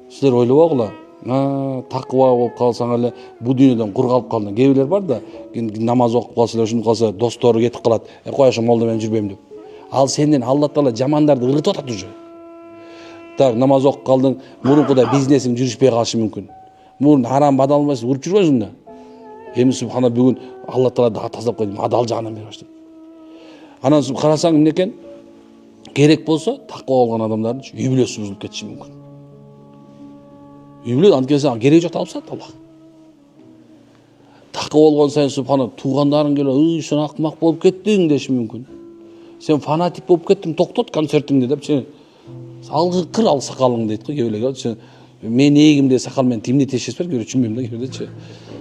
Сіздер ойлобогула, такыба болуп калсаң эле бу дүйнөдөн кур калып калдың. Кээ бирлер бар да, намаз окуп калса эле, ушинтип калса достору кетип калат. Кояшы молда мен жүрбөйм деп. Ал сенден Алла Таала жамандарды ыргытып атат уже. Так, намаз окуп калдың, мурункудай бизнесиң жүрүшпөй калышы мүмкүн. Мурун харам бадал албайсың, уруп жүрбөйсүң да. Эми субхана бүгүн Алла Таала дагы тазалап койду, адал жагынан бере баштады. Анан карасаң эмне экен? Керек болсо таква болгон адамдардын үй бүлөсү бузулуп кетиши мүмкүн. Үй бүлө анткени кереги жок алып салат Алла. Таква болгон сайын субхана туугандарың келип, сен акмак болуп кеттиң деши мүмкүн. Сен фанатик болуп кеттиң, токтот концертиңди деп, сен кыр ал сакалыңды дейт го, кээ бирлер. Мен эгимде сакал менен тимди тешесип бер, көрүчүмбөйм да, кээ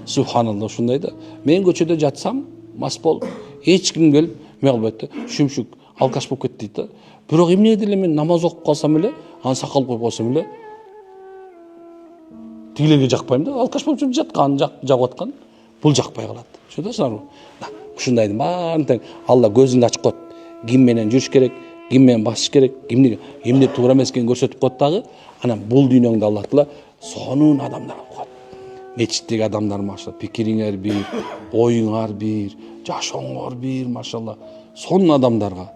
Субханалла, ушундай да. Мен көчөдө жатсам, мас болуп, эч ким келип, эме кылбайт да, шүмшүк, алкаш болуп кетти дейт да. Бирок эмнегедир эле мен намаз окуп калсам эле, анан сакал коюп калсам эле, тигилерге жакпайм да, алкаш болуп жүрүп жаткан, жагып аткан, бул жакпай калат. Түшүнөсүңөрбү? Ушундайдын баарын тең Алла көзүңдү ачып коет. Ким менен жүрүш керек, ким менен басыш керек, кимди туура эмес экенин көрсөтүп коет дагы. Анан бул дүйнөңдө Алла Таала сонун адамдар алып коет. Мечиттеги адамдар машалла, пикириңер бир, оюңар бир, жашооңор бир, машалла. Сонун адамдарга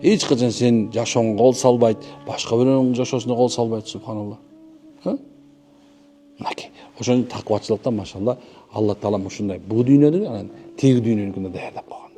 эч качан сен жашооңо кол салбайт, башка бирөөнүн жашоосуна кол салбайт, субханалла. Мынакей, ошондой таквачылыкта машалла Алла Таалам ушундай бул дүйнөнү, анан тиги дүйнөнүкүн да даярдап койгон.